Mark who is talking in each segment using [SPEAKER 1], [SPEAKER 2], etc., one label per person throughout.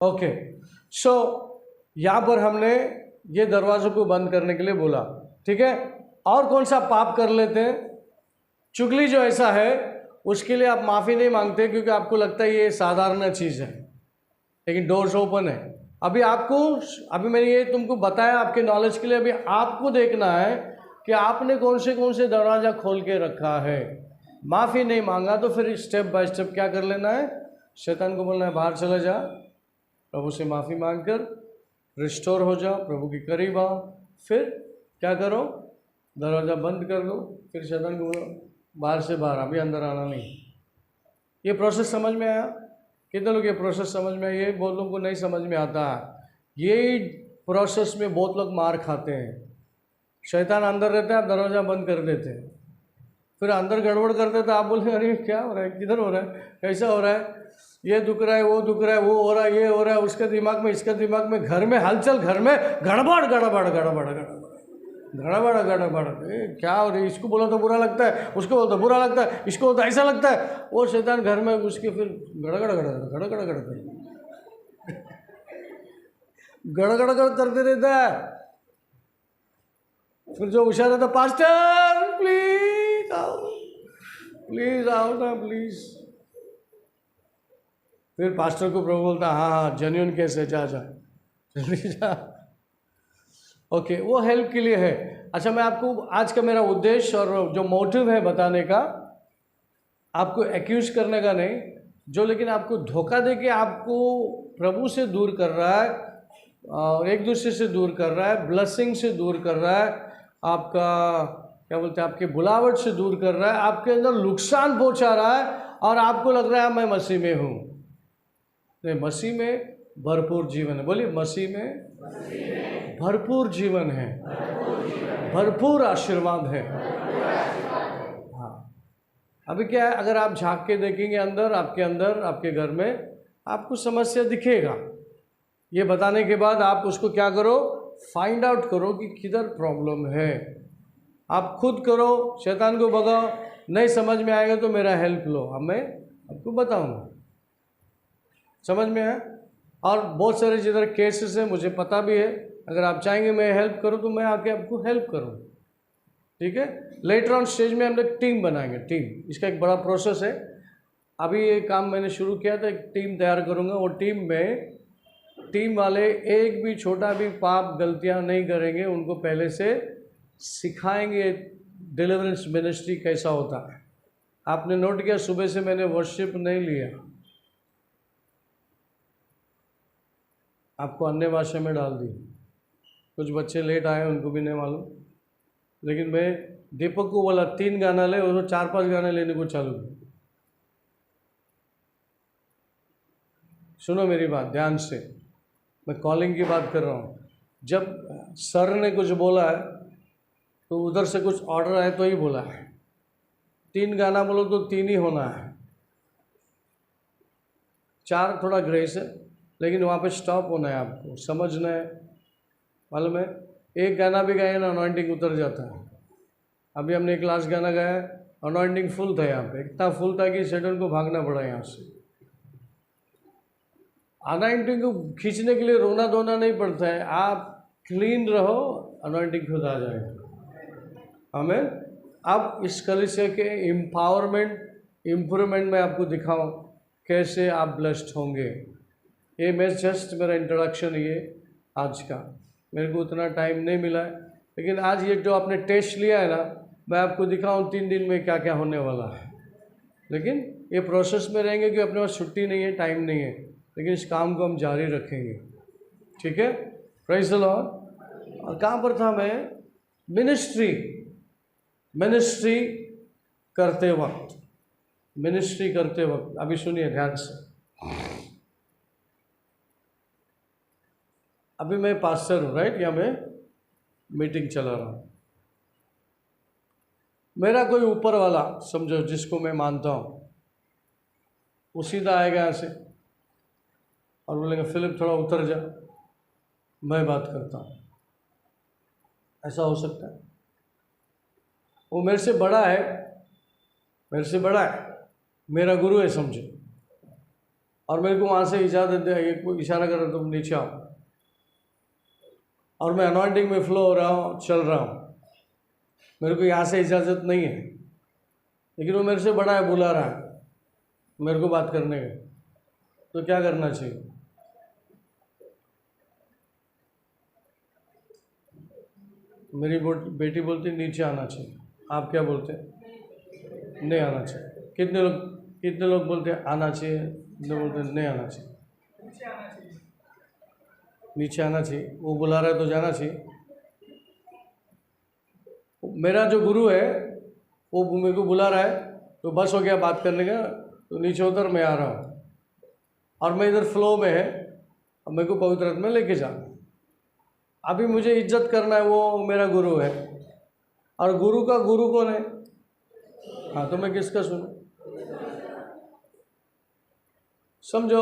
[SPEAKER 1] Okay, सो यहाँ पर हमने ये दरवाज़ों को बंद करने के लिए बोला, ठीक है। और कौन सा पाप कर लेते हैं? चुगली जो ऐसा है उसके लिए आप माफ़ी नहीं मांगते क्योंकि आपको लगता है ये साधारण चीज़ है, लेकिन डोर्स ओपन है। अभी मैंने ये तुमको बताया आपके नॉलेज के लिए। अभी आपको देखना है कि आपने कौन से दरवाज़ा खोल के रखा है। माफ़ी नहीं मांगा तो फिर स्टेप बाय स्टेप क्या कर लेना है? शैतान को बोलना है बाहर चला जा, प्रभु से माफ़ी मांग कर रिस्टोर हो जाओ, प्रभु के करीब आओ। फिर क्या करो? दरवाज़ा बंद कर दो। फिर शैतान को बोलो बाहर से बाहर, अभी अंदर आना नहीं। ये प्रोसेस समझ में आया? कितने लोग ये प्रोसेस समझ में आया? ये बहुत लोगों को नहीं समझ में आता है। यही प्रोसेस में बहुत लोग मार खाते हैं। शैतान अंदर रहता है, आप दरवाज़ा बंद कर देते हैं, फिर अंदर गड़बड़ करते तो आप बोलते अरे क्या हो रहा है, किधर हो रहा है, कैसा हो रहा है, ये दुख रहा है, वो दुख रहा है, वो हो रहा है, ये हो रहा है, उसके दिमाग में, इसके दिमाग में, घर में हलचल, घर में गड़बड़ गड़बड़ गड़बड़ गड़बड़ गड़बड़ गड़बड़। क्या हो रही है? इसको बोला तो बुरा लगता है, उसको बोला तो बुरा लगता है, इसको बोला तो ऐसा लगता है। वो शैतान घर में उसके फिर गड़गड़ गड़गड़ गड़गड़ गड़गड़ गड़गड़ गड़ करते रहता है। फिर जो होशियार रहता, पास्टर प्लीज आओ, प्लीज आओ ना प्लीज। फिर पास्टर को प्रभु बोलता हाँ हाँ जेन्युइन केस है, जा जा जल्दी जा। ओके, वो हेल्प के लिए है। अच्छा, मैं आपको आज का मेरा उद्देश्य और जो मोटिव है बताने का, आपको एक्यूज करने का नहीं, जो लेकिन आपको धोखा दे के आपको प्रभु से दूर कर रहा है और एक दूसरे से दूर कर रहा है, ब्लेसिंग से दूर कर रहा है, आपका क्या बोलते हैं, आपके बुलावट से दूर कर रहा है, आपके अंदर नुकसान पहुंचा रहा है और आपको लग रहा है मैं मसीह में हूँ। नहीं, मसीह में भरपूर जीवन है। बोलिए, मसीह में भरपूर जीवन है, भरपूर आशीर्वाद है। हाँ, अभी क्या है, अगर आप झांक के देखेंगे अंदर, आपके घर में आपको समस्या दिखेगा। ये बताने के बाद आप उसको क्या करो? फाइंड आउट करो कि किधर प्रॉब्लम है। आप खुद करो, शैतान को भगाओ। नहीं समझ में आएगा तो मेरा हेल्प लो, अब मैं आपको बताऊंगा। समझ में आया? और बहुत सारे जिधर केसेस हैं मुझे पता भी है, अगर आप चाहेंगे मैं हेल्प करूं तो मैं आके आपको हेल्प करूं, ठीक है। लेटर ऑन स्टेज में हम लोग टीम बनाएंगे, टीम, इसका एक बड़ा प्रोसेस है। अभी ये काम मैंने शुरू किया था, एक टीम तैयार करूंगा। वो टीम में टीम वाले एक भी छोटा भी पाप गलतियां नहीं करेंगे, उनको पहले से सिखाएंगे डिलीवरेंस मिनिस्ट्री कैसा होता है। आपने नोट किया, सुबह से मैंने वर्शिप नहीं लिया, आपको अन्य भाषा में डाल दी। कुछ बच्चे लेट आए, उनको भी नहीं मालूम, लेकिन मैं दीपक को बोला 3 गाना ले, और 4-5 गाने लेने को चालू किया। सुनो मेरी बात ध्यान से, मैं कॉलिंग की बात कर रहा हूँ। जब सर ने कुछ बोला है तो उधर से कुछ ऑर्डर आए तो ही बोला है। 3 गाना बोलो तो 3 ही होना है, 4 थोड़ा ग्रेस है, लेकिन वहाँ पे स्टॉप होना है, आपको समझना है। मालूम है, एक गाना भी गाया ना, अनॉइंटिंग उतर जाता है। अभी हमने एक लास्ट गाना गाया, अनॉइंटिंग फुल था यहाँ पे, इतना फुल था कि शैतान को भागना पड़ा यहाँ से। अनॉइंटिंग को खींचने के लिए रोना धोना नहीं पड़ता है, आप क्लीन रहो, अनॉइंटिंग खुद आ जाएगा। हमें अब इस कलीसिया के इम्प्रूवमेंट में आपको दिखाऊं कैसे आप ब्लेस्ड होंगे। ये मैं जस्ट मेरा इंट्रोडक्शन ये आज का, मेरे को उतना टाइम नहीं मिला है, लेकिन आज ये जो आपने टेस्ट लिया है ना, मैं आपको दिखाऊं 3 दिन में क्या क्या होने वाला है। लेकिन ये प्रोसेस में रहेंगे कि अपने पास छुट्टी नहीं है, टाइम नहीं है, लेकिन इस काम को हम जारी रखेंगे, ठीक है। Praise the Lord. और कहाँ पर था मैं? मिनिस्ट्री करते वक्त अभी सुनिए ध्यान से। अभी मैं पास्टर हूँ, राइट, या मैं मीटिंग चला रहा हूँ। मेरा कोई ऊपर वाला समझो जिसको मैं मानता हूँ, वो सीधा आएगा यहाँ से और बोलेगा फिलिप थोड़ा उतर जा, मैं बात करता हूँ। ऐसा हो सकता है? वो मेरे से बड़ा है, मेरा गुरु है समझो, और मेरे को वहाँ से इजाज़त दे, एक इशारा कर रहा तुम नीचे आओ, और मैं अनॉइंटिंग में फ्लो हो रहा हूँ, चल रहा हूँ, मेरे को यहाँ से इजाज़त नहीं है, लेकिन वो मेरे से बड़ा है, बुला रहा है मेरे को बात करने का, तो क्या करना चाहिए? मेरी बेटी बोलती नीचे आना चाहिए, आप क्या बोलते हैं? नहीं आना चाहिए। कितने लोग बोलते हैं आना चाहिए, कितने बोलते हैं नहीं आना चाहिए? नीचे आना चाहिए। वो बुला रहा है तो जाना चाहिए। मेरा जो गुरु है वो मेरे को बुला रहा है, तो बस हो गया बात करने का, तो नीचे उतर, मैं आ रहा हूँ, और मैं इधर फ्लो में है, अब मेरे को पवित्र आत्मा में लेके जाना। अभी मुझे इज्जत करना है, वो मेरा गुरु है, और गुरु का गुरु कौन है? हाँ, तो मैं किसका सुनूं? समझो,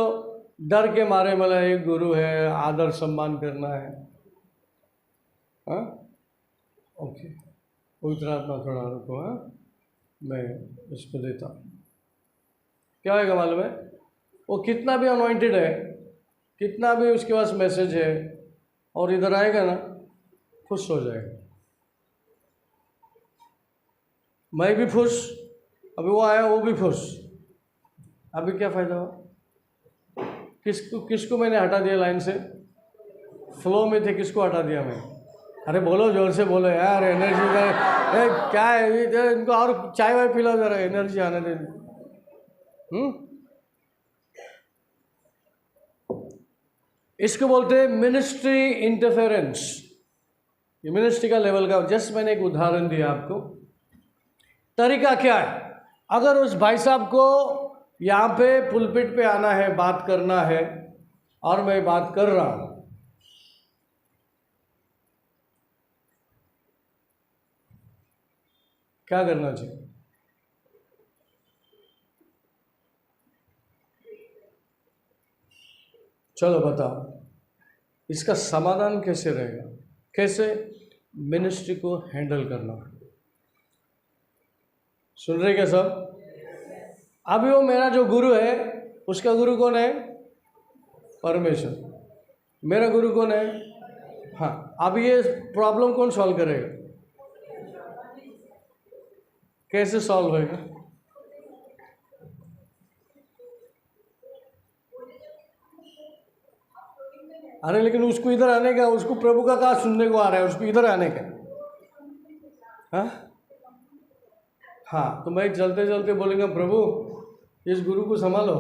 [SPEAKER 1] डर के मारे मतलब एक गुरु है, आदर सम्मान करना है। हाँ, ओके, पवित्र आत्मा थोड़ा रुको। हाँ, मैं इसको देता हूँ। क्या होगा मालूम है? वो कितना भी अनॉइंटेड है, कितना भी उसके पास मैसेज है, और इधर आएगा ना, खुश हो जाएगा। मैं भी खुश, अभी वो आया वो भी खुश, अभी क्या फ़ायदा हुआ? किसको मैंने हटा दिया लाइन से? फ्लो में थे, किसको हटा दिया मैं? अरे बोलो, जोर से बोलो यार, एनर्जी का क्या है? इनको और चाय वाय पिलाओ जरा, एनर्जी आने दे। इसको बोलते हैं मिनिस्ट्री इंटरफेरेंस। ये मिनिस्ट्री का लेवल का, जस्ट मैंने एक उदाहरण दिया आपको। तरीका क्या है? अगर उस भाई साहब को यहाँ पे पुलपिट पे आना है, बात करना है, और मैं बात कर रहा हूँ, क्या करना चाहिए? चलो बताओ, इसका समाधान कैसे रहेगा? कैसे मिनिस्ट्री को हैंडल करना? सुन रहे क्या सब? अभी वो मेरा जो गुरु है, उसका गुरु कौन है? परमेश्वर। मेरा गुरु कौन है? हाँ, अब ये प्रॉब्लम कौन सॉल्व करेगा? कैसे सॉल्व होएगा? अरे लेकिन उसको इधर आने का, उसको प्रभु का कहा सुनने को आ रहा है, उसको इधर आने का। हाँ हाँ, तो मैं चलते चलते बोलेगा, प्रभु इस गुरु को संभालो,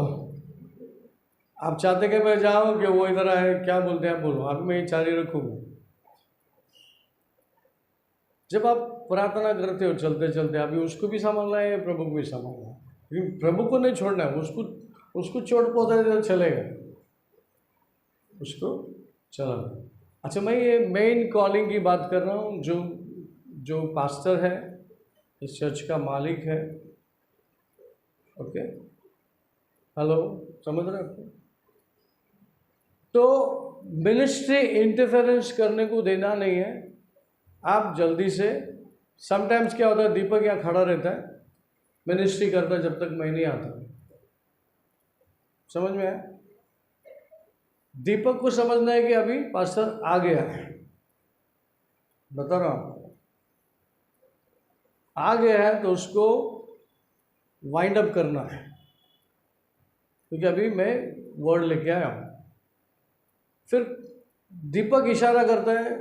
[SPEAKER 1] आप चाहते कि मैं जाऊँ कि वो इधर आए? क्या बोलते हैं आप? बोलो, आप मैं चाली रखूँगा। जब आप प्रार्थना करते हो चलते चलते, अभी उसको भी संभालना है, प्रभु को भी संभालना है, लेकिन प्रभु को नहीं छोड़ना है। उसको चोट पहुँचा तो चलेगा, उसको चलाना। अच्छा, मैं ये मेन कॉलिंग की बात कर रहा हूँ, जो पास्टर है, इस चर्च का मालिक है। ओके, हेलो, समझ रहे हैं? तो मिनिस्ट्री इंटरफेरेंस करने को देना नहीं है। आप जल्दी से, समटाइम्स क्या होता है, दीपक यहाँ खड़ा रहता है, मिनिस्ट्री करता है जब तक मैं नहीं आता। समझ में आया? दीपक को समझना है कि अभी पास्टर आ गया है, बता रहा हूँ, आ गया है, तो उसको वाइंड अप करना है, क्योंकि अभी मैं वर्ड लेके आया हूँ। फिर दीपक इशारा करता है,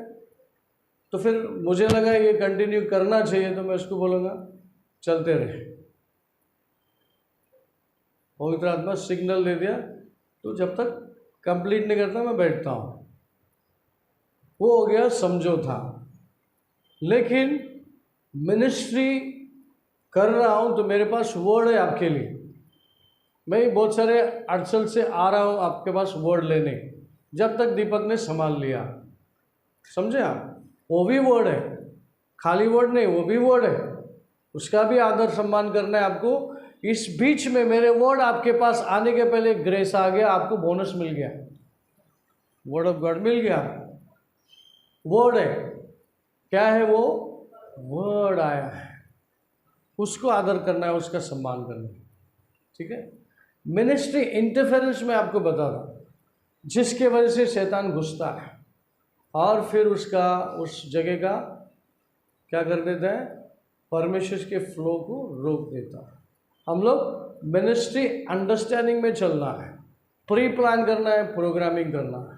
[SPEAKER 1] तो फिर मुझे लगा ये कंटिन्यू करना चाहिए, तो मैं उसको बोलूँगा चलते रहे। पवित्र आत्मा सिग्नल दे दिया, तो जब तक कंप्लीट नहीं करता मैं बैठता हूँ। वो हो गया समझौता। लेकिन मिनिस्ट्री कर रहा हूँ तो मेरे पास वर्ड है आपके लिए। मैं बहुत सारे अड़चन से आ रहा हूँ आपके पास वर्ड लेने, जब तक दीपक ने संभाल लिया। समझे आप? वो भी वर्ड है, खाली वर्ड नहीं, वो भी वर्ड है, उसका भी आदर सम्मान करना है आपको। इस बीच में मेरे वर्ड आपके पास आने के पहले ग्रेस आ गया, आपको बोनस मिल गया, वर्ड ऑफ गॉड मिल गया। वर्ड है, क्या है वो? वर्ड आया है, उसको आदर करना है, उसका सम्मान करना है। ठीक है? मिनिस्ट्री इंटरफेरेंस में आपको बता रहा हूँ, जिसके वजह से शैतान घुसता है और फिर उसका उस जगह का क्या कर देता है, परमेश्वर के फ्लो को रोक देता है। हम लोग मिनिस्ट्री अंडरस्टैंडिंग में चलना है, प्री प्लान करना है, प्रोग्रामिंग करना है।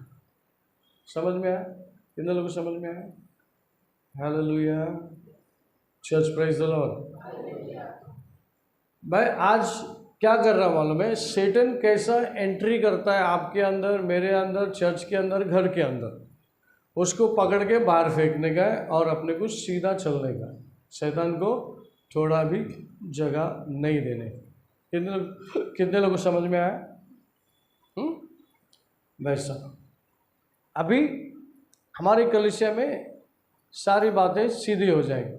[SPEAKER 1] समझ में आया? कितने लोगों को समझ में आया? Hallelujah, church praise the Lord. भाई आज क्या कर रहा मालूम है, सैटन कैसा एंट्री करता है आपके अंदर, मेरे अंदर, चर्च के अंदर, घर के अंदर, उसको पकड़ के बाहर फेंकने का है और अपने को सीधा चलने का है, शैतान को थोड़ा भी जगह नहीं देने। कितने लोगों को समझ में आया? वैसा अभी हमारी कलीसिया में सारी बातें सीधी हो जाएंगी,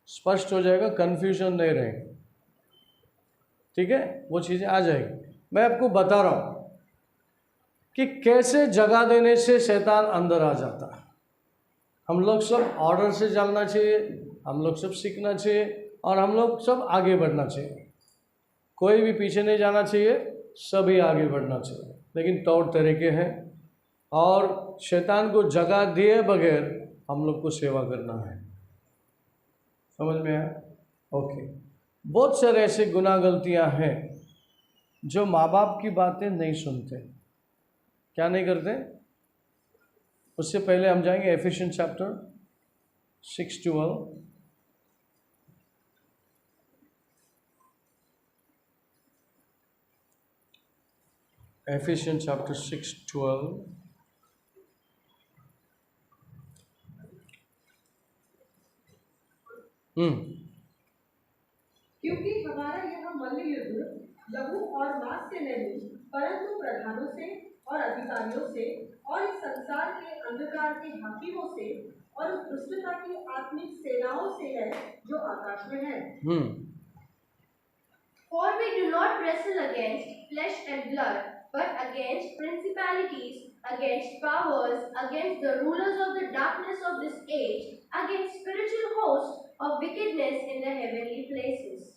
[SPEAKER 1] स्पष्ट हो जाएगा, कन्फ्यूजन नहीं रहेगा, ठीक है, वो चीज़ें आ जाएगी। मैं आपको बता रहा हूँ कि कैसे जगह देने से शैतान अंदर आ जाता है। हम लोग सब ऑर्डर से चलना चाहिए, हम लोग सब सीखना चाहिए और हम लोग सब आगे बढ़ना चाहिए। कोई भी पीछे नहीं जाना चाहिए, सभी आगे बढ़ना चाहिए, लेकिन तौर तरीके हैं और शैतान को जगह दिए बगैर हम लोग को सेवा करना है। समझ में आया? ओके। बहुत सारे ऐसे गुनाह गलतियां हैं जो माँ बाप की बातें नहीं सुनते, क्या नहीं करते। उससे पहले हम जाएंगे एफिशिएंस चैप्टर 6:12। Efficiency chapter 6:12।
[SPEAKER 2] क्योंकि हमारा यह मल्ल युद्ध लहू और मांस से नहीं, परंतु प्रधानों से और अधिकारियों से और इस संसार के अंधकार के हाकिमों से और उस दुष्टता की आत्मिक सेनाओं से है जो आकाश में है।
[SPEAKER 3] For we do not wrestle against flesh and blood, but against principalities, against powers, against the rulers of the darkness of this age, against spiritual hosts of wickedness in the heavenly places.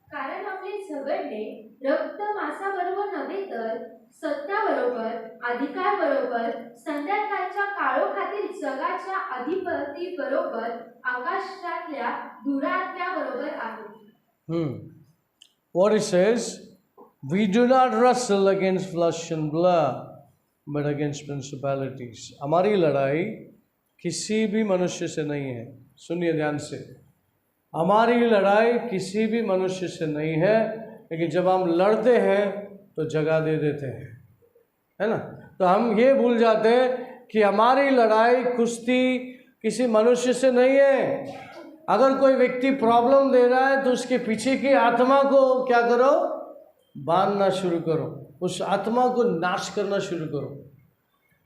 [SPEAKER 3] कारण आपले झगडणे रक्त मांसाबरोबर नव्हे तर सत्याबरोबर, अधिकाराबरोबर, संध्याकाळच्या काळोखातील जगाच्या अधिपती बरोबर, आकाशातल्या दुरात्म्याबरोबर आहे.
[SPEAKER 1] What it says, we do not wrestle against flesh and blood, but against principalities. हमारी लड़ाई किसी भी मनुष्य से नहीं है। सुनिए ध्यान से, हमारी लड़ाई किसी भी मनुष्य से नहीं है, लेकिन जब हम लड़ते हैं तो जगह दे देते हैं, है ना। तो हम ये भूल जाते हैं कि हमारी लड़ाई कुश्ती किसी मनुष्य से नहीं है। अगर कोई व्यक्ति प्रॉब्लम दे रहा है तो उसके पीछे की आत्मा को क्या करो, बांधना शुरू करो, उस आत्मा को नाश करना शुरू करो।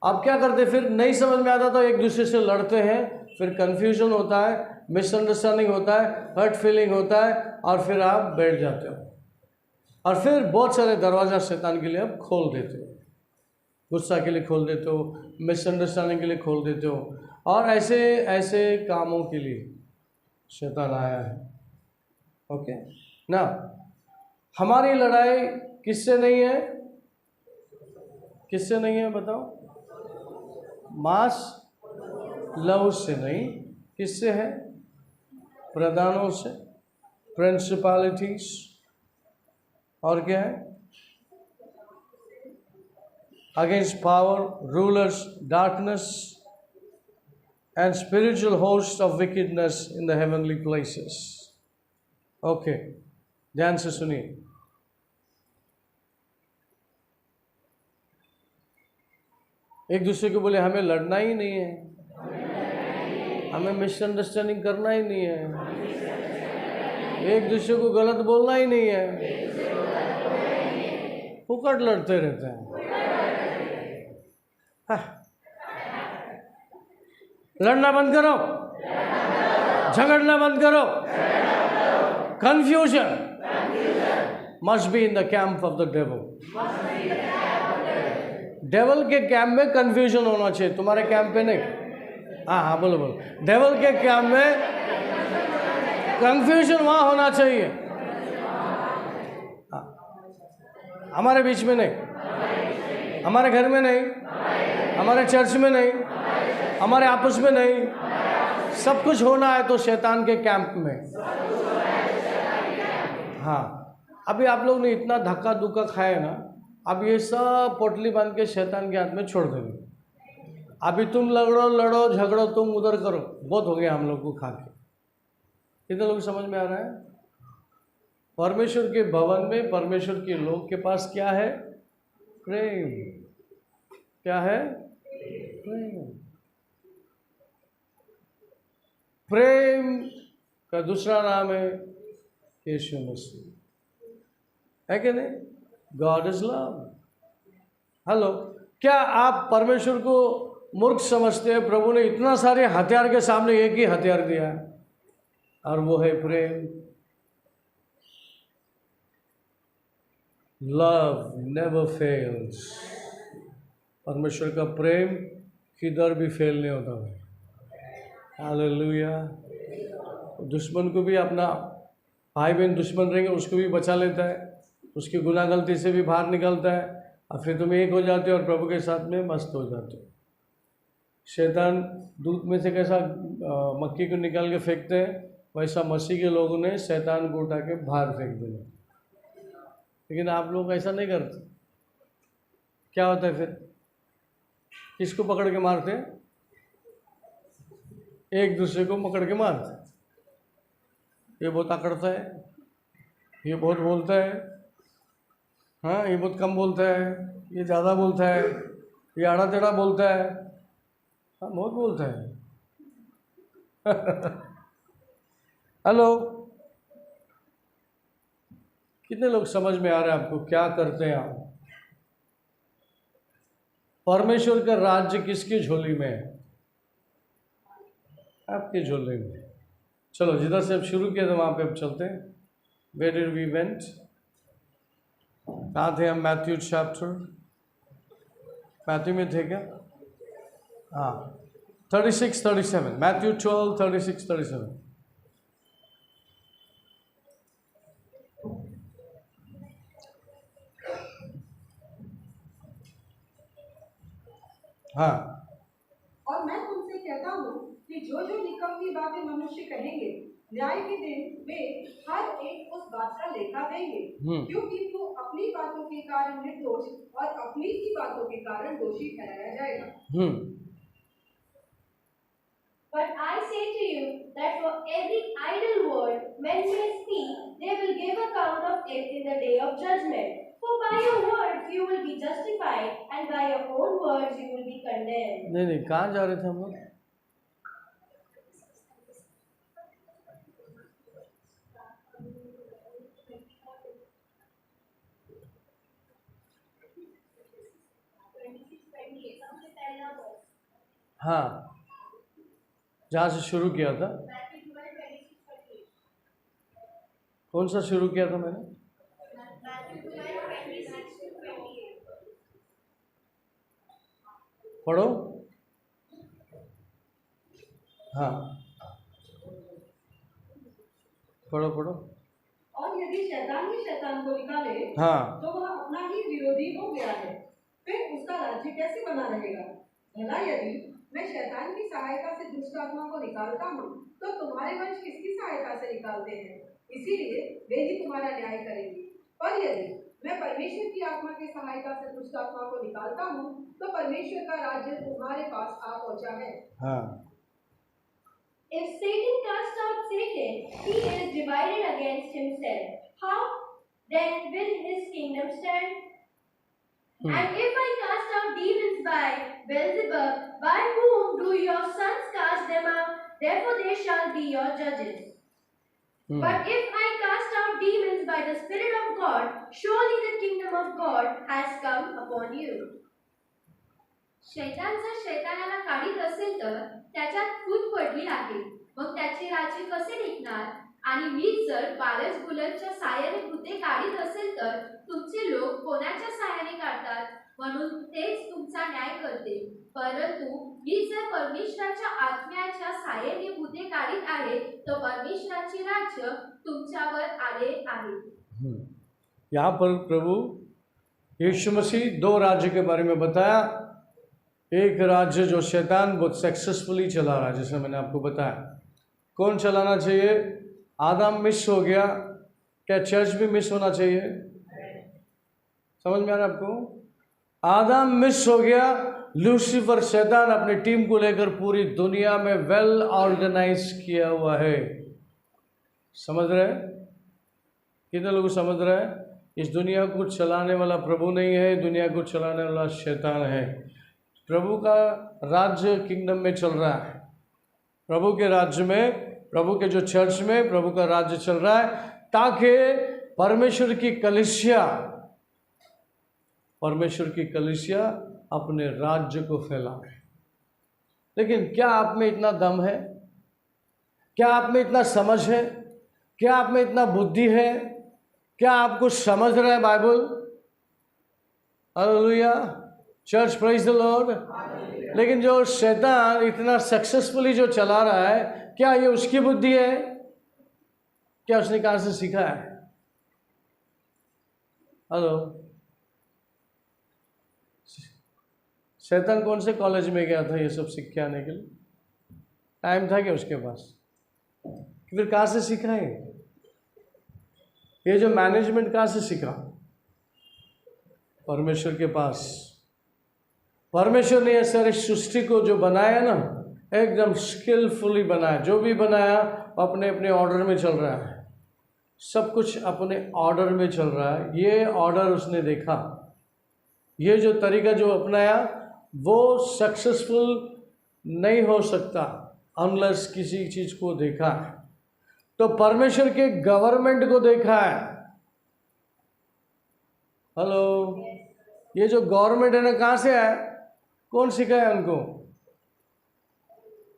[SPEAKER 1] आप क्या करते, फिर नहीं समझ में आता तो एक दूसरे से लड़ते हैं, फिर कन्फ्यूजन होता है, मिसअंडरस्टैंडिंग होता है, हर्ट फीलिंग होता है और फिर आप बैठ जाते हो और फिर बहुत सारे दरवाज़ा शैतान के लिए आप खोल देते हो। गुस्सा के लिए खोल देते हो, मिसअंडरस्टैंडिंग के लिए खोल देते हो और ऐसे ऐसे कामों के लिए शैतान आया है। ओके ना, हमारी लड़ाई किससे नहीं है? किससे नहीं है बताओ? मांस लहू से नहीं, किससे है? प्रधानों से, प्रिंसिपैलिटीज, और क्या है? Against power, rulers, darkness and spiritual hosts of wickedness in the heavenly places. Okay, ध्यान से सुनिए। एक दूसरे को बोले हमें लड़ना ही नहीं है, हमें मिसअंडरस्टैंडिंग करना ही नहीं है, एक दूसरे को गलत बोलना ही नहीं है, फुकट लड़ते रहते हैं। लड़ना बंद करो, झगड़ना बंद करो। Confusion must be in the camp of the devil. Devil के कैंप में कंफ्यूजन होना चाहिए, तुम्हारे कैंप पे नहीं। हाँ बोलो बोलो। डेविल के कैंप में कंफ्यूजन वहाँ होना चाहिए। हमारे बीच में नहीं, हमारे घर में नहीं, हमारे चर्च में नहीं, हमारे आपस में नहीं, सब कुछ होना है तो शैतान के कैंप में। हाँ, अभी आप लोग ने इतना धक्का धुक्का खाया ना, अब ये सब पोटली बांध के शैतान के हाथ में छोड़ देंगे। अभी तुम लड़ो झगड़ो, तुम उधर करो, बहुत हो गया हम लोग को खा के। कितने लोग समझ में आ रहा है? परमेश्वर के भवन में, परमेश्वर के लोग के पास क्या है? प्रेम। क्या है? प्रेम। प्रेम का दूसरा नाम है यीशु मसीह, है कि नहीं? God is love. हेलो, क्या आप परमेश्वर को मूर्ख समझते हैं? प्रभु ने इतना सारे हथियार के सामने एक ही हथियार दिया है, और वो है प्रेम। Love never fails. परमेश्वर का प्रेम किधर भी फेल नहीं होता है। हालेलुया। दुश्मन को भी, अपना भाई बहन दुश्मन रहेंगे उसको भी बचा लेता है, उसकी गुनाह गलती से भी बाहर निकलता है, और फिर तुम एक हो जाते हो और प्रभु के साथ में मस्त हो जाते हो। शैतान दूध में से कैसा मक्खी को निकाल के फेंकते हैं, वैसा मसीह के लोगों ने शैतान को उठा के बाहर फेंक देना। लेकिन आप लोग ऐसा नहीं करते। क्या होता है फिर? किसको पकड़ के मारते हैं? एक दूसरे को पकड़ के मारते हैं। ये बहुत अकड़ता है, ये बहुत बोलता है, हाँ ये बहुत कम बोलता है, ये ज़्यादा बोलता है, ये आड़ा टेढ़ा बोलता है, हाँ बहुत बोलता है। हेलो, कितने लोग समझ में आ रहे हैं आपको क्या करते हैं आप? परमेश्वर का राज्य किसकी झोली में है? आपकी झोली में। चलो, जिधर से अब शुरू किया था वहाँ पे अब चलते हैं। Where did we went? कहाँ थे हम? मैथ्यू चैप्टर, मैथ्यू में थे क्या? हाँ, 36, 37, मैथ्यू 12, 36, 37। हाँ,
[SPEAKER 2] और मैं तुमसे कहता हूँ कि जो जो निकम्मी बातें मनुष्य कहेंगे, न्याय के दिन वे हर एक उस बात का लेखा देंगे, क्योंकि तू अपनी बातों के कारण निर्दोष और अपनी ही बातों के कारण दोषी ठहराया जाएगा।
[SPEAKER 3] But I say to you that for every idle word men may speak, they will give account of it in the day of judgment. For by your words you will be justified, and by your own words you will be condemned.
[SPEAKER 1] नहीं, कहाँ जा रहे थे हम लोग? हाँ, जहाँ से शुरू किया था। कौन सा शुरू किया था मैंने? पढ़ो। हाँ, पढ़ो।
[SPEAKER 2] और यदि शैतान ही शैतान को निकाले,
[SPEAKER 1] हाँ,
[SPEAKER 2] तो वह अपना ही विरोधी हो गया है, फिर उसका राज्य कैसे बना रहेगा? भला यदि मैं शैतान की सहायता से दुष्ट आत्मा को निकालता हूँ, तो तुम्हारे वंश किसकी सहायता से निकालते हैं? इसीलिए वे ही तुम्हारा न्याय करेंगे। पर यदि मैं परमेश्वर की आत्मा की सहायता से दुष्ट आत्मा को निकालता हूँ, तो परमेश्वर का राज्य तुम्हारे पास आ पहुँचा है।
[SPEAKER 1] हाँ।
[SPEAKER 3] If Satan casts out Satan, he is divided against himself. How then will his kingdom stand? And if I cast out demons by Beelzebub, by whom do your sons cast them out? Therefore they shall be your judges. But if I cast out demons by the Spirit of God, surely the kingdom of God has come upon you.
[SPEAKER 4] शैतान जर शैतानाला काढीत असेल तर त्याच्यात फूट पडली आहे, मग त्याचे राज्य कसे टिकणार? आणि मीच जर बालसबुलच्या साहाय्याने भूते काढीत असेल तर तुमचे लोक कोणाच्या साहाय्याने काढतात? म्हणून तेच तुमचा न्याय करते. परंतु मी जर परमेश्वराच्या आत्म्याच्या साहाय्याने भूते काढीत आहे, तो परमेश्वराचे राज्य तुमच्यावर आले आहे.
[SPEAKER 1] यहाँ पर प्रभु यीशु मसीह दो राज्य के बारे में बताया। एक राज्य जो शैतान बहुत सक्सेसफुली चला रहा है, जैसे मैंने आपको बताया। कौन चलाना चाहिए? आदम मिस हो गया, क्या चर्च भी मिस होना चाहिए? समझ में आ रहा है आपको? आदम मिस हो गया, लूसीफर शैतान अपनी टीम को लेकर पूरी दुनिया में वेल ऑर्गेनाइज किया हुआ है। समझ रहे हैं? कितने लोग समझ रहे हैं? इस दुनिया को चलाने वाला प्रभु नहीं है, दुनिया को चलाने वाला शैतान है। प्रभु का राज्य किंगडम में चल रहा है। प्रभु के राज्य में, प्रभु के जो चर्च में प्रभु का राज्य चल रहा है, ताकि परमेश्वर की कलीसिया अपने राज्य को फैलाए। लेकिन क्या आप में इतना दम है? क्या आप में इतना समझ है? क्या आप में इतना बुद्धि है? क्या आप कुछ समझ रहे हैं Bible? Hallelujah, church, praise the Lord. लेकिन जो शैतान इतना सक्सेसफुली जो चला रहा है, क्या ये उसकी बुद्धि है? क्या उसने कहाँ से सीखा है? हेलो, शैतान कौन से कॉलेज में गया था ये सब सीख के आने के लिए? टाइम था क्या उसके पास? फिर कहाँ से सीखा है? ये जो मैनेजमेंट कहाँ से सीखा? परमेश्वर के पास। परमेश्वर ने ये सारी सृष्टि को जो बनाया ना, एकदम स्किलफुली बनाया। जो भी बनाया अपने अपने ऑर्डर में चल रहा है। सब कुछ अपने ऑर्डर में चल रहा है। ये ऑर्डर उसने देखा, ये जो तरीका जो अपनाया वो सक्सेसफुल नहीं हो सकता अनलेस किसी चीज़ को देखा है। तो परमेश्वर के गवर्नमेंट को देखा है। हेलो, ये जो गवर्नमेंट है ना, कहाँ से है? कौन सिखाया उनको?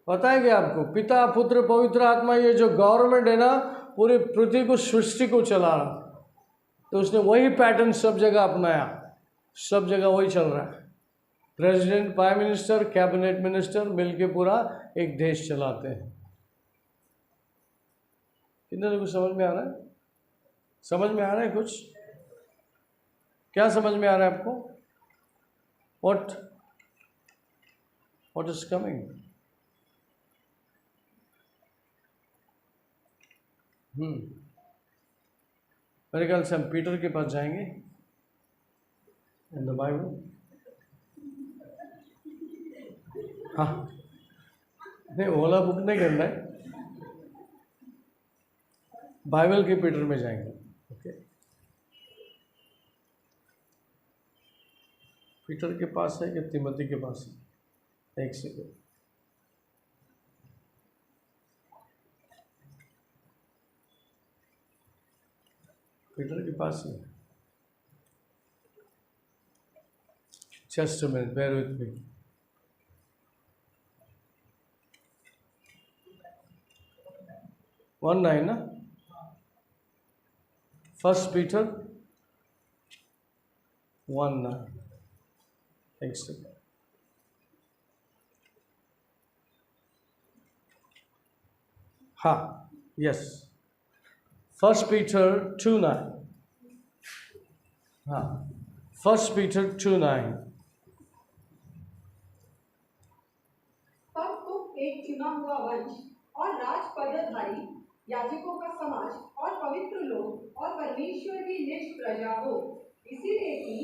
[SPEAKER 1] पता है क्या आपको? पिता, पुत्र, पवित्र आत्मा, ये जो गवर्नमेंट है ना, पूरी पृथ्वी को, सृष्टि को चला रहा। तो उसने वही पैटर्न सब जगह अपनाया। सब जगह वही चल रहा है। President, prime minister, cabinet minister मिलके पूरा एक देश चलाते हैं। कितने लोगों को समझ में आ रहा है? समझ में आ रहा है कुछ? क्या समझ में आ रहा है आपको? What is coming? मेरे ख्याल से हम पीटर के पास जाएंगे इन द बाइबल। हाँ, नहीं, ओला बुक नहीं करना है, बाइबल के पीटर में जाएंगे। ओके, पीटर के पास है कि तिमोथी के पास है? एक सेकेंड, पीटर के पास है। Just a minute, bear with me. One 9 ना, 1 पीटर 1:9। एक सेकेंड, हाँ, यस, 1 पीटर 2:9। हाँ, 1 पीटर 2:9।
[SPEAKER 2] तब तुम एक चुना हुआ वंश और राजपदधारी, याजकों का समाज और पवित्र लोग और परमेश्वर की निज प्रजा हो, इसीलिए कि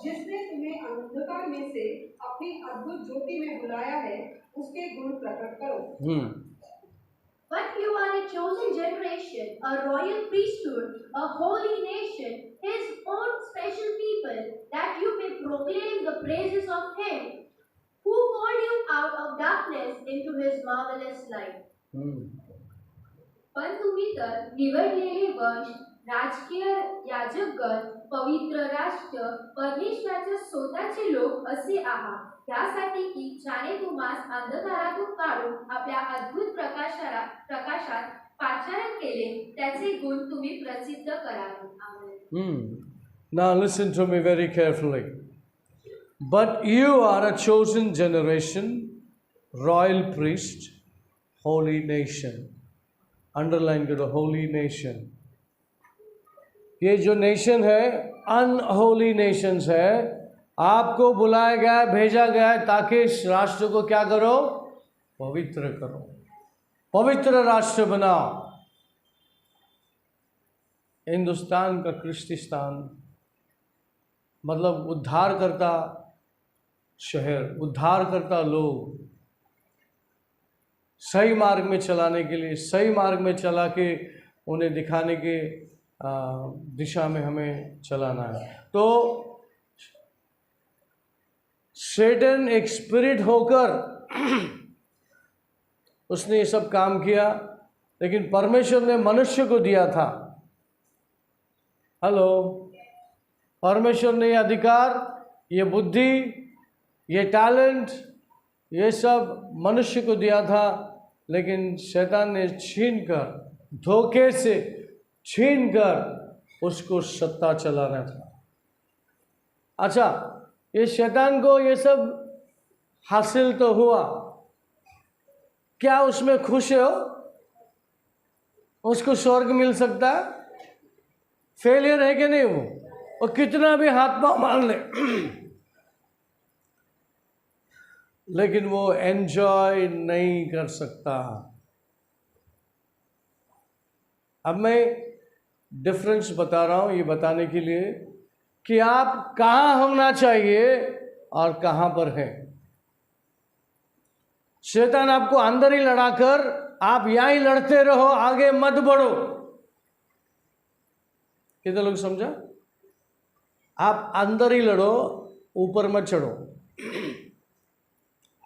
[SPEAKER 2] जिसने तुम्हें अंधकार में से अपनी अद्भुत ज्योति में बुलाया है, उसके गुण प्रकट करो।
[SPEAKER 3] But you are a chosen generation, a royal priesthood, a holy nation, His own special people, that you may proclaim the praises of Him who called you out of darkness into His marvelous light.
[SPEAKER 4] पण तुम्ही तर निवडलेले वंश, राजकीय याजकगण, पवित्र राष्ट्र, परमेश्वराचे स्वतःचे लोक असे आहात, यासाठी की ज्याने तुम्हास अंधकारातून काढून आपल्या अद्भुत प्रकाशात पाचारण केले, त्याचे गुण तुम्ही प्रसिद्ध करावे. आमेन.
[SPEAKER 1] Now listen to me very carefully. But you are a chosen generation, royal priest, holy nation. Underline करो, holy nation. ये जो नेशन है अनहोली नेशंस है। आपको बुलाया गया है, भेजा गया है ताकि इस राष्ट्र को क्या करो? पवित्र करो, पवित्र राष्ट्र बनाओ। हिंदुस्तान का क्रिस्टिस्तान मतलब उद्धार करता शहर, उद्धार करता लोग, सही मार्ग में चलाने के लिए, सही मार्ग में चला के उन्हें दिखाने के दिशा में हमें चलाना है। तो सैटन एक स्पिरिट होकर उसने ये सब काम किया, लेकिन परमेश्वर ने मनुष्य को दिया था। हेलो, परमेश्वर ने ये अधिकार, ये बुद्धि, ये टैलेंट, ये सब मनुष्य को दिया था, लेकिन शैतान ने छीनकर, धोखे से छीनकर उसको सत्ता चलाना था। अच्छा, ये शैतान को ये सब हासिल तो हुआ, क्या उसमें खुश हो? उसको स्वर्ग मिल सकता है? फेलियर है कि नहीं वो? और कितना भी हाथ पांव मार ले लेकिन वो एंजॉय नहीं कर सकता। अब मैं डिफरेंस बता रहा हूं ये बताने के लिए कि आप कहां होना चाहिए और कहां पर हैं। शैतान आपको अंदर ही लड़ाकर आप यहां ही लड़ते रहो, आगे मत बढ़ो। कितने लोग समझा? आप अंदर ही लड़ो, ऊपर मत चढ़ो।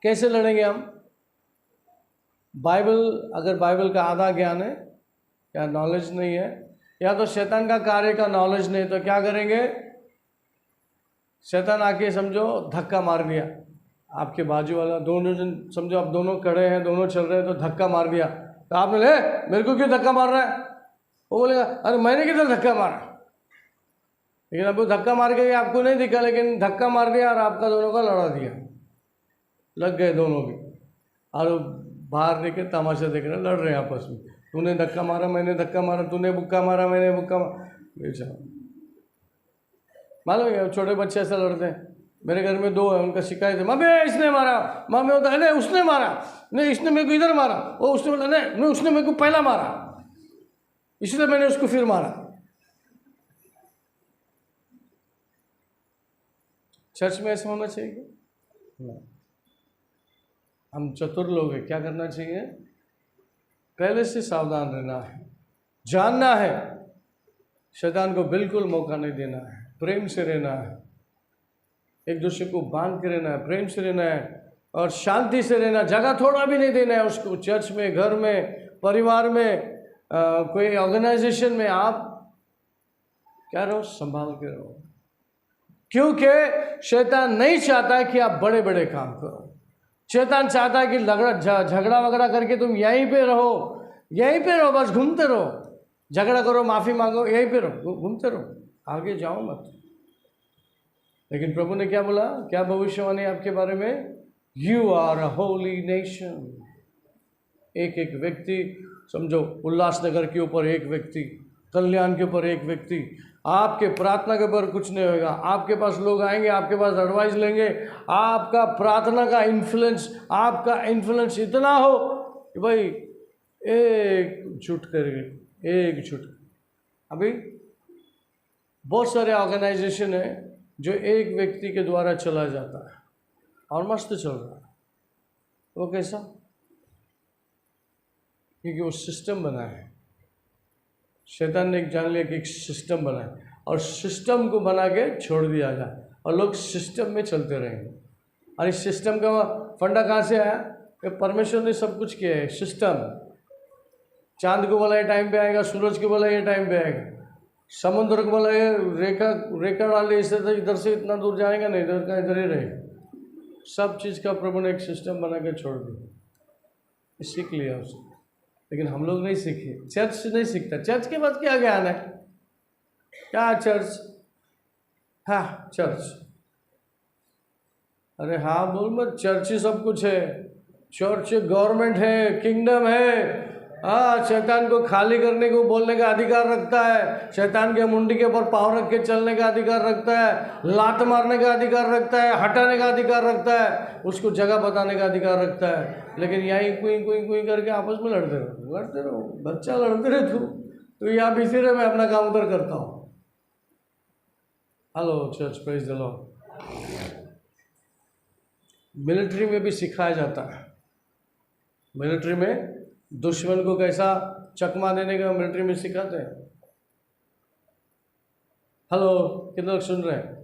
[SPEAKER 1] कैसे लड़ेंगे हम? बाइबल, अगर बाइबल का आधा ज्ञान है या नॉलेज नहीं है, या तो शैतान का कार्य का नॉलेज नहीं, तो क्या करेंगे? शैतान आके समझो धक्का मार दिया, आपके बाजू वाला, दोनों जन समझो आप दोनों खड़े हैं, दोनों चल रहे हैं, तो धक्का मार दिया, तो आपने ले मेरे को क्यों धक्का मार रहा है? वो बोलेगा अरे मैंने किधर धक्का मारा? लेकिन अब वो धक्का मार के आपको नहीं दिखा, लेकिन धक्का मार दिया और आपका दोनों का लड़ा दिया, लग गए दोनों भी, और बाहर देखे तमाशा देख रहे, लड़ रहे हैं आपस में। तूने धक्का मारा, मैंने धक्का मारा, तूने बुक्का मारा, मैंने बुक्का मारा। मालूम है छोटे बच्चे ऐसा लड़ते हैं। मेरे घर में दो है, उनका शिकायत है, मम्मी इसने मारा, मम्मी होता है नहीं उसने मारा, नहीं इसने मेरे को इधर मारा, वो उसने बोला नहीं उसने मेरे को पहला मारा, इसलिए मैंने उसको फिर मारा। चर्च में ऐसा होना चाहिए क्या? हम चतुर लोग हैं, क्या करना चाहिए? पहले से सावधान रहना है, जानना है, शैतान को बिल्कुल मौका नहीं देना है, प्रेम से रहना है, एक दूसरे को बांध के रहना है, प्रेम से रहना है और शांति से रहना, जगह थोड़ा भी नहीं देना है उसको। चर्च में, घर में, परिवार में, कोई ऑर्गेनाइजेशन में आप क्या रहो, संभाल के रहो, क्योंकि शैतान नहीं चाहता है कि आप बड़े बड़े काम करो। शैतान चाहता है कि झगड़ा वगड़ा करके तुम यहीं पे रहो, यहीं पे रहो, बस घूमते रहो, झगड़ा करो, माफ़ी मांगो, यहीं पे रहो, घूमते रहो, आगे जाओ मत। लेकिन प्रभु ने क्या बोला, क्या भविष्यवाणी आपके बारे में? You are a holy nation. एक एक व्यक्ति, समझो उल्लासनगर के ऊपर एक व्यक्ति, कल्याण के ऊपर एक व्यक्ति, आपके प्रार्थना के ऊपर कुछ नहीं होगा। आपके पास लोग आएंगे, आपके पास एडवाइस लेंगे, आपका प्रार्थना का इन्फ्लुएंस, आपका इन्फ्लुएंस इतना हो कि भाई एकजुट करके, एकजुट। अभी बहुत सारे ऑर्गेनाइजेशन है जो एक व्यक्ति के द्वारा चला जाता है और मस्त चल रहा है। वो कैसा? क्योंकि वो सिस्टम बना है। शैतान ने जान लिया कि एक सिस्टम बना है और सिस्टम को बना के छोड़ दिया जाए और लोग सिस्टम में चलते रहेंगे। और इस सिस्टम का फंडा कहाँ से आया? कि परमेश्वर ने सब कुछ किया है। सिस्टम, चांद को बोला ये टाइम पे आएगा, सूरज को बोला ये टाइम पे आएगा, समुद्र को बोला ये रेखा डाले, इससे तो इधर से इतना दूर जाएगा नहीं, इधर का इधर ही रहेगा। सब चीज़ का प्रभु ने एक सिस्टम बना के छोड़ दिया, सीख लिया उसने। लेकिन हम लोग नहीं सीखे, चर्च नहीं सीखता। चर्च के बाद क्या ज्ञान है? क्या चर्च? हाँ चर्च, अरे हाँ बोल मत, चर्च ही सब कुछ है। चर्च गवर्नमेंट है, किंगडम है, हाँ, शैतान को खाली करने को बोलने का अधिकार रखता है, शैतान के मुंडी के ऊपर पाँव रख के चलने का अधिकार रखता है, लात मारने का अधिकार रखता है, हटाने का अधिकार रखता है, उसको जगह बताने का अधिकार रखता है। लेकिन यहीं कुई कुई कुई करके आपस में लड़ते रहो, बच्चा लड़ते रहे तू यहाँ बिजी रहे, मैं अपना काम उधर करता हूँ। Hello church, praise the Lord. Military में भी सिखाया जाता है, मिलिट्री में दुश्मन को कैसा चकमा देने का मिलिट्री में सिखाते हैं। हेलो, कितने लोग सुन रहे हैं?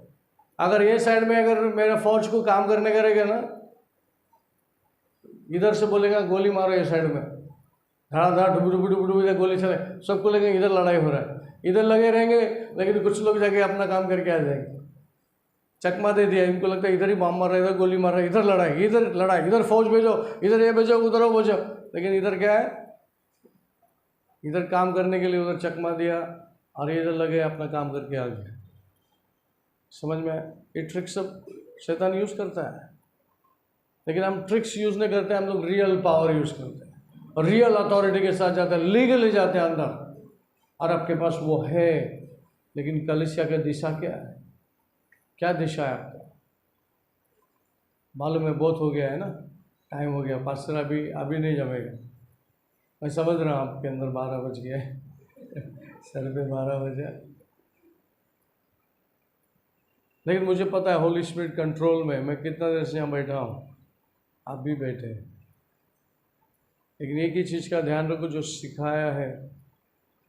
[SPEAKER 1] अगर ये साइड में अगर मेरा फौज को काम करने करेगा ना, इधर से बोलेगा गोली मारो ये साइड में, धड़ाधड़ डुबू डुबू डुबू डुबू गोली चले, सबको लगेगा इधर लड़ाई हो रहा है, इधर लगे रहेंगे। लेकिन कुछ लोग जाके अपना काम करके आ जाएंगे, चकमा दे दिया, इनको लगता है इधर ही बम मार रहा है, इधर गोली मार रहा है, इधर लड़ाई, इधर फौज भेजो, इधर ये भेजो, उधर वो भेजो। लेकिन इधर क्या है, इधर काम करने के लिए उधर चकमा दिया और इधर लगे अपना काम करके आ गए। समझ में? ये ट्रिक सब शैतान यूज़ करता है, लेकिन हम ट्रिक्स यूज़ नहीं करते, हम लोग रियल पावर यूज़ करते हैं और रियल अथॉरिटी के साथ जाते हैं, लीगली जाते हैं अंदर, और आपके पास वो है। लेकिन कलीसिया की दिशा क्या है? क्या दिशा है आपका? मालूम है, बहुत हो गया है ना, टाइम हो गया, पास्टर अभी नहीं जमेगा। मैं समझ रहा हूँ आपके अंदर 12 बज गया है सर पे 12 बजे, लेकिन मुझे पता है होली स्पिरिट कंट्रोल में। मैं कितना देर से यहाँ बैठा हूँ, आप भी बैठे हैं, लेकिन एक ही चीज़ का ध्यान रखो, जो सिखाया है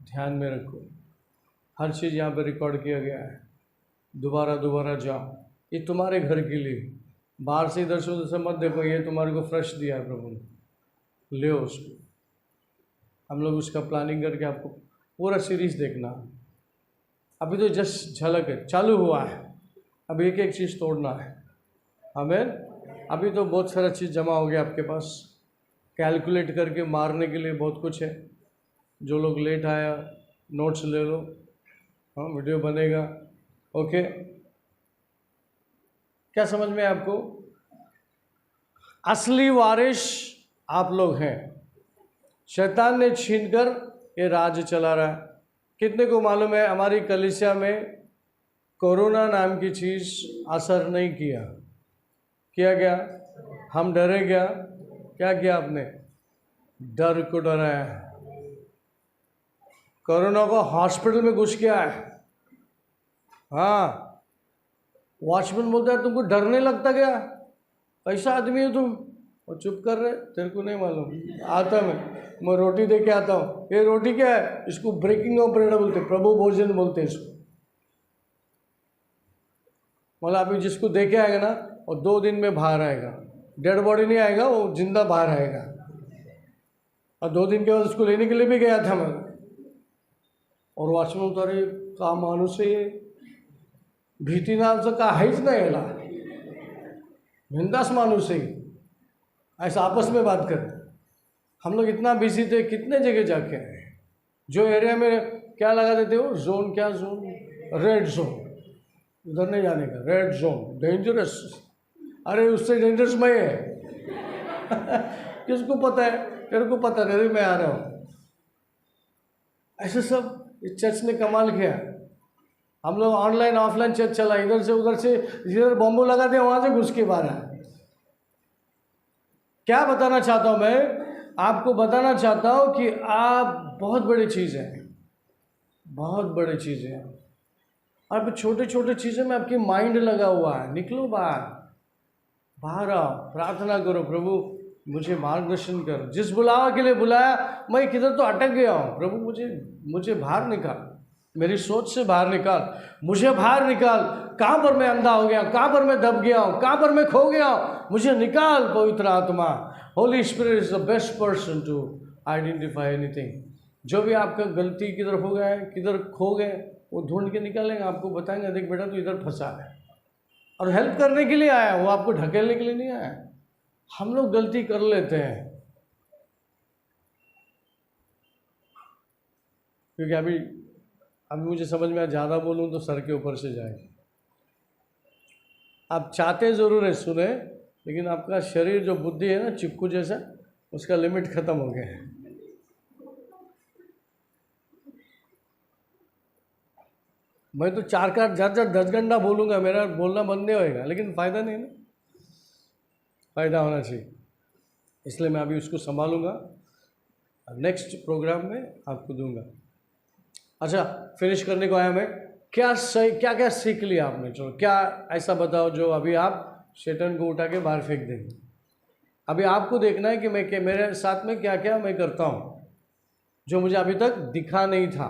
[SPEAKER 1] ध्यान में रखो। हर चीज़ यहाँ पे रिकॉर्ड किया गया है, दोबारा जाओ, ये तुम्हारे घर के लिए। बाहर से इधर से उधर से मत देखो, ये तुम्हारे को फ्रेश दिया है प्रभु ने, ले उसको। हम लोग उसका प्लानिंग करके आपको पूरा सीरीज़ देखना। अभी तो जस्ट झलक है, चालू हुआ है, अभी एक एक चीज़ तोड़ना है। आमीन। अभी तो बहुत सारा चीज़ जमा हो गया आपके पास, कैलकुलेट करके मारने के लिए बहुत कुछ है। जो लोग लेट आया, नोट्स ले लो, हाँ वीडियो बनेगा। ओके, क्या समझ में आपको? असली वारिस आप लोग हैं, शैतान ने छीनकर ये राज्य चला रहा है। कितने को मालूम है हमारी कलीसिया में कोरोना नाम की चीज़ असर नहीं किया? क्या हम डरे क्या? क्या किया आपने? डर को डराया। कोरोना को हॉस्पिटल में घुस गया है। हाँ, वॉचमैन बोलता है तुमको डर नहीं लगता क्या? कैसा आदमी हो तुम? और चुप कर रहे, तेरे को नहीं मालूम। आता मैं रोटी दे के आता हूँ। ये रोटी क्या है? इसको ब्रेकिंग ऑफ ब्रेड बोलते, प्रभु भोजन बोलते हैं इसको। मतलब अभी जिसको दे के आएगा ना, और 2 दिन में बाहर आएगा, डेड बॉडी नहीं आएगा, वो जिंदा बाहर आएगा। और 2 दिन के बाद उसको लेने के लिए भी गया था मैं, और वॉचमैन तो अरे का मानुस है ये, भीती नाम से का है नहीं हेला, बिंदास मानुस है, ऐसा आपस में बात करते। हम लोग इतना बिजी थे, कितने जगह जाके आए। जो एरिया में क्या लगा देते हो, जोन, क्या जोन? रेड जोन, उधर नहीं जाने का, रेड जोन, डेंजरस। अरे उससे डेंजरस मैं है किसको पता है? तेरे को पता नहीं, मैं आ रहा हूँ। ऐसे सब इस चर्च ने कमाल किया। हम लोग ऑनलाइन ऑफलाइन चर्च चला, इधर से उधर से, जिधर बॉम्बू लगा दिया वहाँ से घुस के बाहर आया। क्या बताना चाहता हूँ मैं आपको? बताना चाहता हूँ कि आप बहुत बड़ी चीज़ है, बहुत बड़ी चीज़ है। आप छोटे छोटे चीज़ों में आपकी माइंड लगा हुआ है। निकलो बाहर आओ, प्रार्थना करो, प्रभु मुझे मार्गदर्शन कर। जिस बुलावा के लिए बुलाया, मैं किधर तो अटक गया हूँ, प्रभु मुझे बाहर निकाल, मेरी सोच से बाहर निकाल, मुझे बाहर निकाल। कहाँ पर मैं अंधा हो गया, कहाँ पर मैं दब गया हूँ, कहाँ पर मैं खो गया हूँ, मुझे निकाल पवित्र आत्मा। Holy spirit is the best person to identify anything. जो भी आपका गलती किधर हो गया है, किधर खो गए, वो ढूंढ के निकालेंगे, आपको बताएंगे देख बेटा तू इधर फंसा है, और हेल्प करने के लिए आया, वो आपको ढकेलने के लिए नहीं आया। हम लोग गलती कर लेते हैं, क्योंकि अभी मुझे समझ में ज़्यादा बोलूँ तो सर के ऊपर से जाए। आप चाहते ज़रूर है सुने, लेकिन आपका शरीर जो बुद्धि है ना, चिक्कू जैसा, उसका लिमिट ख़त्म हो गया है। मैं तो 10 घंटा बोलूँगा, मेरा बोलना बंद नहीं होएगा, लेकिन फ़ायदा नहीं ना, फ़ायदा होना चाहिए, इसलिए मैं अभी उसको संभालूँगा, नेक्स्ट प्रोग्राम में आपको दूंगा। अच्छा, फिनिश करने को आया मैं। क्या सीख लिया आपने? चलो क्या ऐसा बताओ जो अभी आप शैतान को उठा के बाहर फेंक देंगे। अभी आपको देखना है कि मेरे साथ में क्या क्या मैं करता हूँ जो मुझे अभी तक दिखा नहीं था।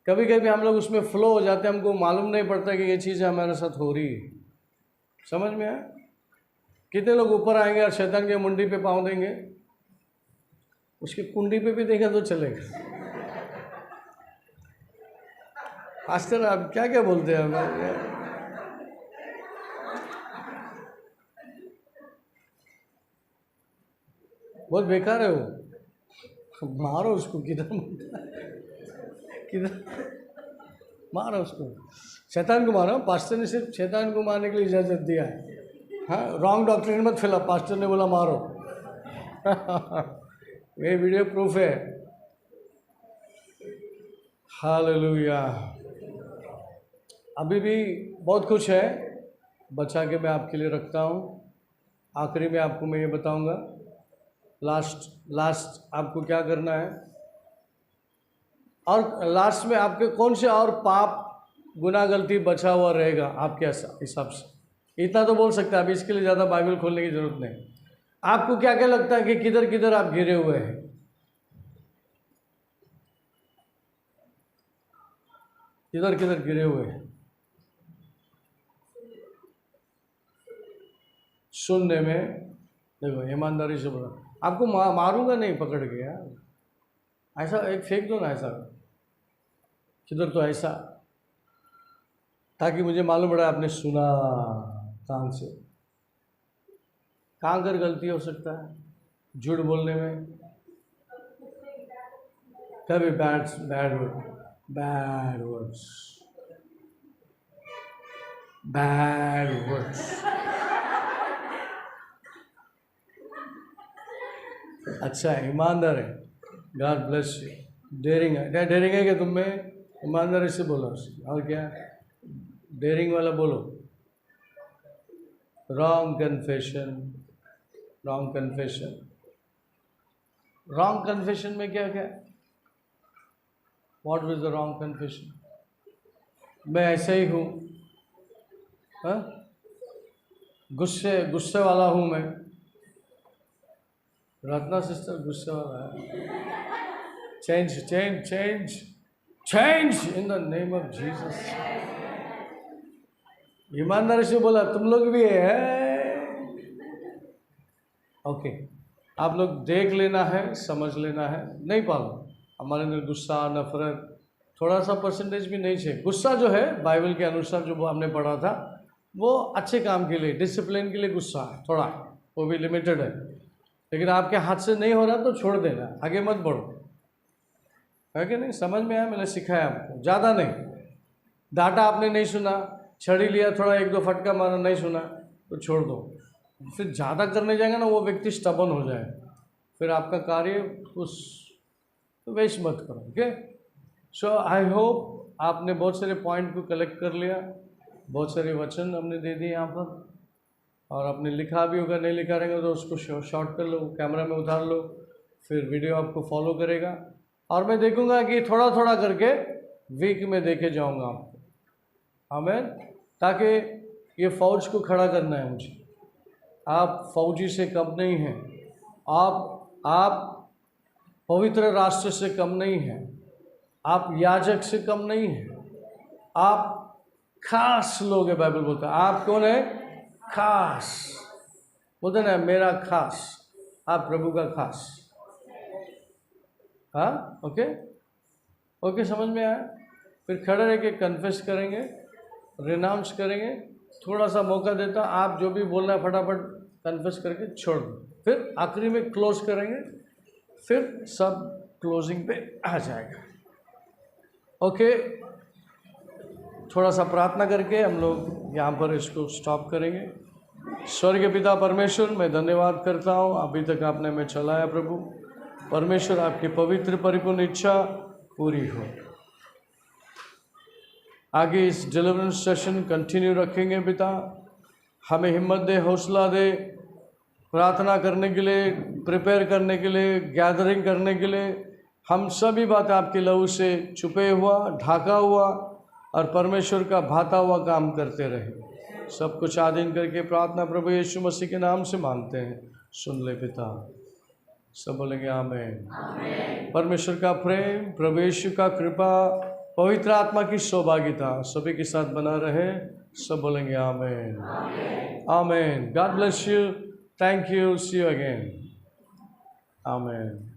[SPEAKER 1] कभी कभी हम लोग उसमें फ्लो हो जाते हैं, हमको मालूम नहीं पड़ता कि ये चीज़ें हमारे साथ हो रही है। समझ में आया? कितने लोग ऊपर आएंगे और शैतान के मुंडी पे पाँव देंगे, उसकी कुंडी पे भी देगा तो चलेगा। आजकल आप क्या क्या बोलते हैं हमें? बहुत बेकार है वो। मारो उसको, किधर मारो उसको, शैतान को मारो। पास्टर ने सिर्फ शैतान को मारने के लिए इजाज़त दिया है। हाँ, रॉन्ग डॉक्ट्रिन मत फैला, पास्टर ने बोला मारो। ये वीडियो प्रूफ है। हालेलुया। अभी भी बहुत कुछ है बचा के मैं आपके लिए रखता हूँ। आखिरी में आपको मैं ये बताऊँगा, लास्ट आपको क्या करना है, और लास्ट में आपके कौन से और पाप गुनाह गलती बचा हुआ रहेगा आपके हिसाब से। इतना तो बोल सकते हैं, अभी इसके लिए ज़्यादा बाइबल खोलने की ज़रूरत नहीं। आपको क्या क्या लगता है कि किधर किधर आप घिरे हुए हैं? किधर किधर गिरे हुए हैं? सुनने में, देखो ईमानदारी से बोला, आपको मारूंगा नहीं पकड़ के यार, ऐसा एक फेंक दो ना, ऐसा किधर तो ऐसा, ताकि मुझे मालूम पड़ा आपने सुना कान से। कहाँ कर गलती हो सकता है? झूठ बोलने में, कभी बैड वर्ड्स। अच्छा, ईमानदार है, गॉड ब्लेस यू। डेयरिंग है, क्या डेयरिंग है कि तुम में? ईमानदारी से बोलो, और क्या डेयरिंग वाला बोलो। रॉन्ग कन्फेशन में क्या क्या? What was the wrong confession? मैं ऐसे ही हूँ, गुस्से वाला हूँ मैं। रत्ना सिस्टर गुस्से वाला है। Change in the name of Jesus. ईमानदारी से बोला, तुम लोग भी है। ओके, आप लोग देख लेना है, समझ लेना है, नहीं पालो हमारे अंदर गुस्सा, नफरत, थोड़ा सा परसेंटेज भी नहीं चाहिए। गुस्सा जो है बाइबल के अनुसार जो हमने पढ़ा था, वो अच्छे काम के लिए, डिसिप्लिन के लिए गुस्सा है थोड़ा, वो भी लिमिटेड है। लेकिन आपके हाथ से नहीं हो रहा तो छोड़ देना, आगे मत बढ़ो, है कि नहीं? समझ में आया? मैंने सिखाया आपको, ज़्यादा नहीं। डांटा आपने नहीं सुना, छड़ी लिया, थोड़ा 1-2 फटका मारा, नहीं सुना तो छोड़ दो। फिर ज़्यादा करने जाएगा ना, वो व्यक्ति स्टबन हो जाए, फिर आपका कार्य उस वेस्ट मत करो। ओके, सो आई होप आपने बहुत सारे पॉइंट को कलेक्ट कर लिया, बहुत सारे वचन हमने दे दिए यहाँ पर, और आपने लिखा भी होगा, नहीं लिखा रहेगा तो उसको शॉर्ट कर लो, कैमरा में उतार लो, फिर वीडियो आपको फॉलो करेगा। और मैं देखूंगा कि थोड़ा थोड़ा करके वीक में देखे जाऊंगा आपको, आमीन। ताकि ये फौज को खड़ा करना है मुझे। आप फौजी से कम नहीं हैं, आप पवित्र राष्ट्र से कम नहीं हैं, आप याजक से कम नहीं हैं, आप खास लोग हैं। बाइबल बोलता है आप कौन है? खास। बोलते ना, मेरा खास, आप प्रभु का खास। हाँ, ओके, समझ में आया? फिर खड़े रह के कन्फेस करेंगे, रिनाउंस करेंगे। थोड़ा सा मौका देता, आप जो भी बोलना है फटाफट कन्फेस करके छोड़ दो, फिर आखिरी में क्लोज करेंगे, फिर सब क्लोजिंग पे आ जाएगा। ओके, थोड़ा सा प्रार्थना करके हम लोग यहाँ पर इसको स्टॉप करेंगे। स्वर्गीय पिता परमेश्वर, मैं धन्यवाद करता हूँ, अभी तक आपने मैं चलाया प्रभु परमेश्वर, आपकी पवित्र परिपूर्ण इच्छा पूरी हो। आगे इस डिलीवरेंस सेशन कंटिन्यू रखेंगे पिता। हमें हिम्मत दे, हौसला दे, प्रार्थना करने के लिए, प्रिपेयर करने के लिए, गैदरिंग करने के लिए। हम सभी बात आपके लहू से छुपे हुआ, ढाका हुआ और परमेश्वर का भाता हुआ काम करते रहे। सब कुछ आधीन करके प्रार्थना प्रभु यीशु मसीह के नाम से मांगते हैं, सुन ले पिता। सब बोलेंगे आमीन। परमेश्वर का प्रेम, प्रभु यीशु का कृपा, पवित्र आत्मा की सौभाग्यता सभी के साथ बना रहे। सब बोलेंगे आमीन आमीन। God bless you. Thank you. See you again. आमीन।